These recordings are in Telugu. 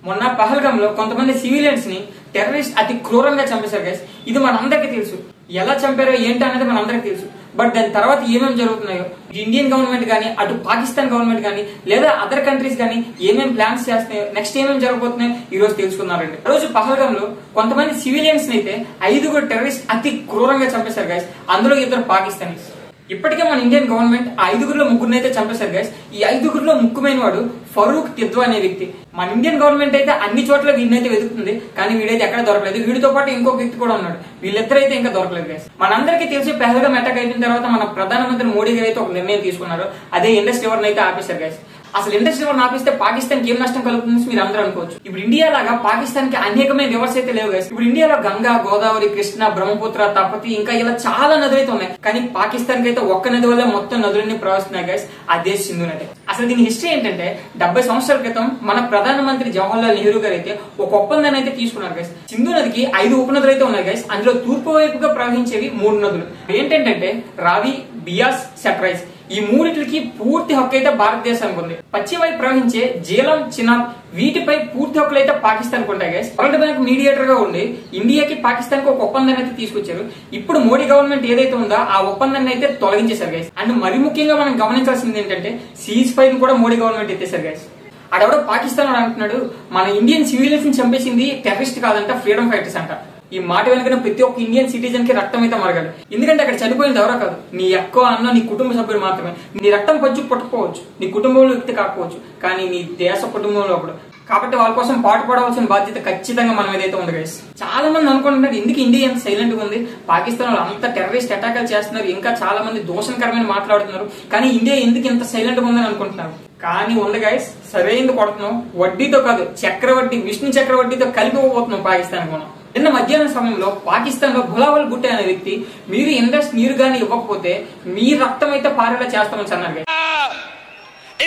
మొన్న పహల్గాంలో కొంతమంది సివిలియన్స్ ని టెర్రరిస్ట్ అతి క్రూరంగా చంపేశారు గైస్. ఇది మనందరికీ తెలుసు. ఎలా చంపారో ఏంటి అనేది మనందరికీ తెలుసు. బట్ దాని తర్వాత ఏమేమి జరుగుతున్నాయో ఇండియన్ గవర్నమెంట్ గానీ, అటు పాకిస్తాన్ గవర్నమెంట్ గానీ, లేదా అదర్ కంట్రీస్ గానీ ఏమేమి ప్లాన్స్ చేస్తున్నాయో, నెక్స్ట్ ఏమేమి జరగబోతున్నాయో ఈ రోజు తెలుసుకున్నారండి. రోజు పహల్గాంలో కొంతమంది సివిలియన్స్ ని అయితే 5 టెర్రరిస్ట్ అతి క్రూరంగా చంపేశారు గైస్. అందులో 2 పాకిస్తానీస్. ఇప్పటికే మన ఇండియన్ గవర్నమెంట్ 5 ముగ్గురిని అయితే చంపేశారు గైస్. ఈ 5 ముఖ్యమైన వాడు ఫరూక్ తిద్వా అనే వ్యక్తి. మన ఇండియన్ గవర్నమెంట్ అయితే అన్ని చోట్ల వీడినైతే వెతుకుతుంది, కానీ వీడైతే ఎక్కడ దొరకలేదు. వీడితో పాటు ఇంకొక వ్యక్తి కూడా ఉన్నాడు. వీళ్ళిద్దరైతే ఇంకా దొరకలేదు గైస్. మనందరికీ తెలిసి పహల్గాం అటాక్ అయిన తర్వాత మన ప్రధానమంత్రి మోడీ గారు అయితే ఒక నిర్ణయం తీసుకున్నారు. అదే ఇండస్ రివర్ అయితే ఆపేశారు గైస్. అసలు ఇండస్ రివర్ ఆపిస్తే పాకిస్తాన్ కి ఏం నష్టం కలుగుతుంది మీరు అందరూ అనుకోవచ్చు. ఇప్పుడు ఇండియా లాగా పాకిస్తాన్ కి అనేకమైన రివర్స్ అయితే లేవు గైస్. ఇప్పుడు ఇండియాలో గంగా, గోదావరి, కృష్ణ, బ్రహ్మపుత్ర, తపతి ఇంకా ఇలా చాలా నదులు అయితే ఉన్నాయి. కానీ పాకిస్తాన్ కి అయితే ఒక్క నది వల్ల మొత్తం నదులన్నీ ప్రవహిస్తున్నాయి గైస్. అదే సింధు నది. అసలు దీని హిస్టరీ ఏంటంటే 70 సంవత్సరాల క్రితం మన ప్రధానమంత్రి జవహర్లాల్ నెహ్రూ గారు అయితే ఒక ఒప్పందాన్ని అయితే తీసుకున్నారు గైస్. సింధు నదికి 5 ఉపనదులు అయితే ఉన్నాయి గైస్. అందులో తూర్పు వైపుగా ప్రవహించేవి 3 నదులు. ఏంటంటే రావి, బియాస్, సట్రైజ్. ఈ మూడిటికి పూర్తి హక్కు అయితే భారతదేశానికి ఉంది. పశ్చిమ వైపు ప్రవహించే జీలం, చినాబ్ వీటిపై పూర్తి హక్కులు అయితే పాకిస్తాన్ ఉంటాయి గైస్. వరల్డ్ బ్యాంక్ మీడియేటర్ గా ఉండి ఇండియాకి పాకిస్తాన్ కి ఒక ఒప్పందాన్ని అయితే తీసుకొచ్చారు. ఇప్పుడు మోడీ గవర్నమెంట్ ఏదైతే ఉందో ఆ ఒప్పందాన్ని అయితే తొలగించేశారు గైస్. అండ్ మరి ముఖ్యంగా మనం గమనించాల్సింది ఏంటంటే సీజ్ ఫైర్ కూడా మోడీ గవర్నమెంట్ ఎత్తేసారు గైస్. ఆడెవడో పాకిస్తాన్ అంటున్నాడు మన ఇండియన్ సివిలియన్స్ ని చంపేసింది టెర్రరిస్ట్ కాదంట, ఫ్రీడమ్ ఫైటర్స్ అంట. ఈ మాట వెనుకనే ప్రతి ఒక్క ఇండియన్ సిటిజన్ కి రక్తం అయితే మరగాలి. ఎందుకంటే అక్కడ చనిపోయింది ఎవరో కాదు, నీ అక్క, అన్న, నీ కుటుంబ సభ్యులు మాత్రమే. నీ రక్తం పంచు పుట్టకపోవచ్చు, నీ కుటుంబంలో వ్యక్తి కాకపోవచ్చు, కానీ నీ దేశ కుటుంబంలో ఒకడు. కాబట్టి వాళ్ళ కోసం పాటుపడవలసిన బాధ్యత ఖచ్చితంగా మనం ఏదైతే ఉంది గైస్. చాలా మంది అనుకుంటున్నారు ఎందుకు ఇండియా ఎంత సైలెంట్ గా ఉంది, పాకిస్తాన్ వాళ్ళు అంత టెర్రరిస్ట్ అటాకులు చేస్తున్నారు, ఇంకా చాలా మంది దోషణకరమైన మాట్లాడుతున్నారు, కానీ ఇండియా ఎందుకు ఇంత సైలెంట్ గా ఉందని అనుకుంటున్నారు. కానీ ఉంది గైస్, సరైనది కొడుతున్నాం. వడ్డీతో కాదు, చక్రవడ్డీ, విష్ణు చక్రవడ్డీతో కలిపి పోతున్నాం పాకిస్తాన్ మనం. నిన్న మధ్యాహ్నం సమయంలో పాకిస్తాన్ లో బులావల్ భుట్టో అనే వ్యక్తి మీరు ఇండస్ నీరు గానీ ఇవ్వకపోతే మీ రక్తం అయితే పారేలా చేస్తామని అన్నారు.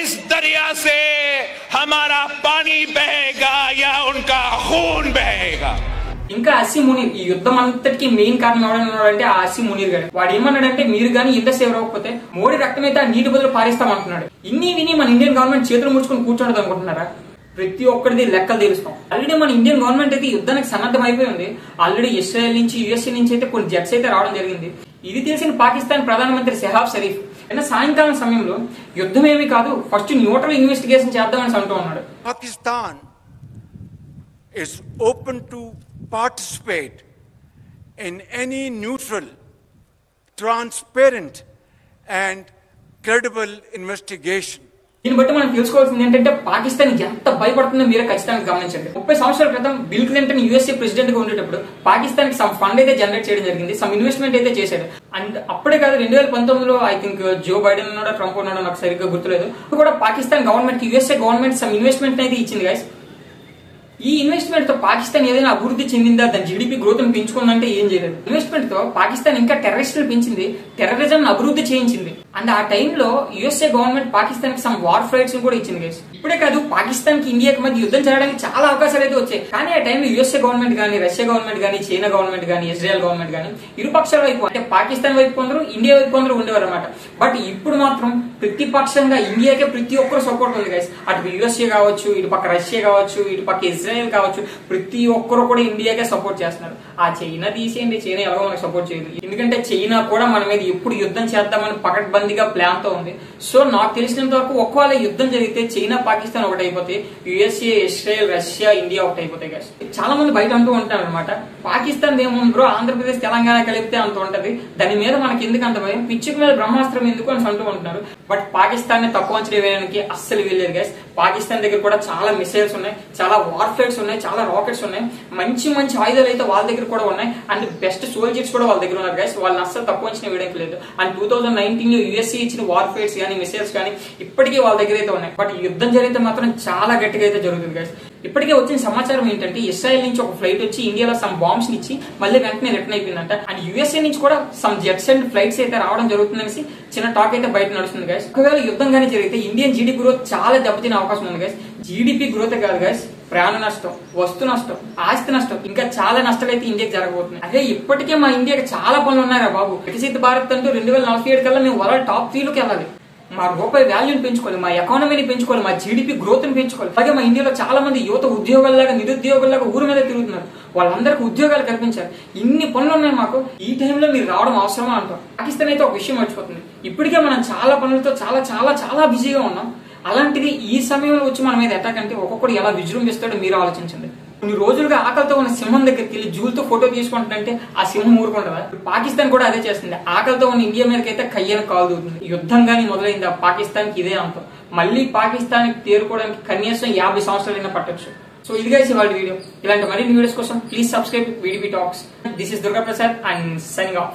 इस दरिया से हमारा पानी बहेगा या उनका खून बहेगा. ఇంకా అసి మునీర్, ఈ యుద్ధం అంతటికి మెయిన్ కారణం ఎవడన్నాడంటే ఆ అసి మునీర్ గారు. వాడు ఏమన్నాడంటే మీరు గానీ ఇండస్ ఇవ్వకపోతే మోడీ రక్తం అయితే ఆ నీటి బదులు పారేస్తామంటున్నాడు. ఇన్ని విని మన ఇండియన్ గవర్నమెంట్ చేతులు ముడుచుకుని కూర్చోండి అనుకుంటున్నారా? ప్రతి ఒక్కరిది లెక్కలు తెలుస్తాం. ఆల్రెడీ మన ఇండియన్ గవర్నమెంట్ అయితే యుద్ధానికి సన్నద్ధం అయిపోయింది. ఆల్రెడీ ఇస్రాయల్ నుంచి, యుఎస్ఏ నుంచి అయితే కొన్ని జెట్స్ అయితే రావడం జరిగింది. ఇది తెలిసిన పాకిస్తాన్ ప్రధానమంత్రి షెహబాజ్ షరీఫ్ నిన్న సాయంకాలం సమయంలో యుద్ధం ఏమీ కాదు, ఫస్ట్ న్యూట్రల్ ఇన్వెస్టిగేషన్ చేద్దామని అంటూ ఉన్నాడు. Pakistan is open to participate in any neutral, transparent and credible investigation. దీన్ని బట్టి మనం తెలుసుకోవాల్సింది ఏంటంటే పాకిస్తాన్ ఎంత భయపడుతుందో మీరే ఖచ్చితంగా గమనించండి. 30 సంవత్సరాల క్రితం బిల్ క్లింటన్ యుఎస్ఏ ప్రెసిడెంట్ గా ఉండేటప్పుడు పాకిస్తాన్ కి సమ్ ఫండ్ అయితే జనరేట్ చేయడం జరిగింది, సమ్ ఇన్వెస్ట్మెంట్ అయితే చేశాడు. అండ్ అప్పుడే కాదు 2019లో ఐ థింక్ జో బైడెన్ ఉన్నాడో ట్రంప్ ఉన్నాడో నాకు సరిగ్గా గుర్తులేదు, కూడా పాకిస్తాన్ గవర్నమెంట్ కి యుఎస్ఏ గవర్నమెంట్ సమ్ ఇన్వెస్ట్మెంట్ అయితే ఇచ్చింది గైస్. ఈ ఇన్వెస్ట్మెంట్ తో పాకిస్తాన్ ఏదైనా అభివృద్ధి చెందిందా, దాని జీడిపి గ్రోత్ పెంచుకుందంటే ఏం చేయలేదు. ఇన్వెస్ట్మెంట్ తో పాకిస్తాన్ ఇంకా టెర్రరిస్టులు పెంచింది, టెర్రరిజం అభివృద్ధి చేయించింది. అండ్ ఆ టైంలో యుఎస్ఏ గవర్నమెంట్ పాకిస్తాన్ కి సమ్ వార్ ఫ్లైట్స్ కూడా ఇచ్చింది గైస్. ఇప్పుడే కాదు పాకిస్తాన్ కి ఇండియాకి మధ్య యుద్ధం జరగడానికి చాలా అవకాశాలు అయితే వచ్చాయి. కానీ ఆ టైంలో యుఎస్ఏ గవర్నమెంట్ గానీ, రష్యా గవర్నమెంట్ గానీ, చైనా గవర్నమెంట్ గానీ, ఇజ్రాయెల్ గవర్నమెంట్ గానీ ఇరుపక్షాల వైపు అంటే పాకిస్తాన్ వైపు కొందరు, ఇండియా వైపు కొందరు ఉండేవారు అనమాట. బట్ ఇప్పుడు మాత్రం ప్రతిపక్షంగా ఇండియాకే ప్రతి ఒక్కరు సపోర్ట్ ఉంది గైస్. అటు యుఎస్ఏ కావచ్చు, ఇటు పక్క రష్యా కావచ్చు, ఇటు పక్క ఇజ్రాయెల్ కావచ్చు, ప్రతి ఒక్కరు కూడా ఇండియాకే సపోర్ట్ చేస్తున్నారు. ఆ చైనా తీసేయండి, చైనా ఎవరో మనకు సపోర్ట్ చేయదు. ఎందుకంటే చైనా కూడా మన మీద ఎప్పుడు యుద్ధం చేద్దామని పకడ్బందీగా ప్లాన్ తో ఉంది. సో నాకు తెలిసినంత వరకు ఒకవేళ యుద్ధం జరిగితే చైనా పాకిస్తాన్ ఒకటి అయిపోతాయి, యుఎస్ఏ, ఇజ్రాయెల్, రష్యా, ఇండియా ఒకటి అయిపోతాయి గైస్. చాలా మంది బయట అంటూ ఉంటారు అనమాట, పాకిస్తాన్ ఏముంది బ్రో, ఆంధ్రప్రదేశ్ తెలంగాణ కలిపితే అంత ఉంటది, దాని మీద మనకి ఎందుకు అంత భయం, పిచ్చికి మీద బ్రహ్మాస్త్రం ఎందుకు అని అంటూ ఉంటున్నారు. బట్ పాకిస్తాన్ ని తక్కువ అంచనా వేయడానికి అస్సలు వీల్లేదు గైస్. పాకిస్తాన్ దగ్గర కూడా చాలా మిసైల్స్ ఉన్నాయి, చాలా వార్ ఫ్లైట్స్ ఉన్నాయి, చాలా రాకెట్స్ ఉన్నాయి, మంచి మంచి ఆయుధాలు అయితే వాళ్ళ దగ్గర కూడా ఉన్నాయి. అండ్ బెస్ట్ సోల్జర్స్ కూడా వాళ్ళ దగ్గర ఉన్నారు గైస్. వాళ్ళని అస్సలు తక్కువ అంచనా వేయడానికి లేదు. అండ్ 2019లో యుఎస్ఏ ఇచ్చిన వార్ ఫ్లైట్స్ కానీ, మిసైల్స్ కానీ ఇప్పటికీ వాళ్ళ దగ్గర అయితే ఉన్నాయి. బట్ యుద్ధం జరిగితే మాత్రం చాలా గట్టిగా అయితే జరుగుతుంది గైస్. ఇప్పటికే వచ్చిన సమాచారం ఏంటంటే ఇస్రాయల్ నుంచి ఒక ఫ్లైట్ వచ్చి ఇండియాలో సమ్ బాంబ్స్ ఇచ్చి మళ్ళీ వెంటనే రిటర్న్ అయిపోయిందంట. అండ్ యుఎస్ఏ నుంచి కూడా సమ్ జెట్స్ అండ్ ఫ్లైట్స్ అయితే రావడం జరుగుతుందనేసి చిన్న టాక్ అయితే బయట నడుస్తుంది గైస్. ఒకవేళ యుద్ధం కానీ జరిగితే ఇండియన్ జీడీపీ గ్రోత్ చాలా దెబ్బతినే అవకాశం ఉంది గైస్. జీడీపీ గ్రోత్ కాదు గైస్, ప్రాణ నష్టం, వస్తు నష్టం, ఆస్తి నష్టం, ఇంకా చాలా నష్టాలు అయితే ఇండియాకి జరగబోతున్నాయి. అదే ఇప్పటికే మా ఇండియాకి చాలా పనులు ఉన్నారా బాబు. వికసిత భారత్ అంటూ 2047 కల్లా మేము వరల్డ్ టాప్ 3లోకి వెళ్ళాలి. మా రూపాయి వాల్యూని పెంచుకోవాలి, మా ఎకానమీని పెంచుకోవాలి, మా జీడిపి గ్రోత్ ని పెంచుకోవాలి. అలాగే మా ఇండియాలో చాలా మంది యువత ఉద్యోగాల్లాగా నిరుద్యోగుల్లాగా ఊరు మీద తిరుగుతున్నారు. వాళ్ళందరికీ ఉద్యోగాలు కల్పించారు. ఇన్ని పనులు ఉన్నాయి మాకు, ఈ టైంలో మీరు రావడం అవసరమా అంటాం. పాకిస్తాన్ అయితే ఒక విషయం మర్చిపోతుంది. ఇప్పటికే మనం చాలా పనులతో చాలా చాలా చాలా బిజీగా ఉన్నాం. అలాంటిది ఈ సమయంలో వచ్చి మన మీద అటాక్ అంటే ఒక్కొక్కడు ఎలా విజృంభిస్తాడో మీరు ఆలోచించండి. కొన్ని రోజులుగా ఆకలితో ఉన్న సింహం దగ్గరికి వెళ్ళి జూలతో ఫోటో తీసుకుంటుంటే ఆ సింహం ఊరుకుంటుందా? పాకిస్తాన్ కూడా అదే చేస్తుంది. ఆకలితో ఉన్న ఇండియా మీదకైతే కయ్యను కాలుతుంది. యుద్ధం గానీ మొదలైంది ఆ పాకిస్తాన్ కి ఇదే అంతం. మళ్ళీ పాకిస్తాన్ తేరుకోవడానికి కనీసం 50 సంవత్సరాలైనా పట్టొచ్చు. సో ఇది గైస్ ఇవాళ వీడియో. ఇలాంటి మరిన్ని వీడియోస్ కోసం ప్లీజ్ సబ్స్క్రైబ్ వీడిబి talks. This is Durga Prasad and signing of.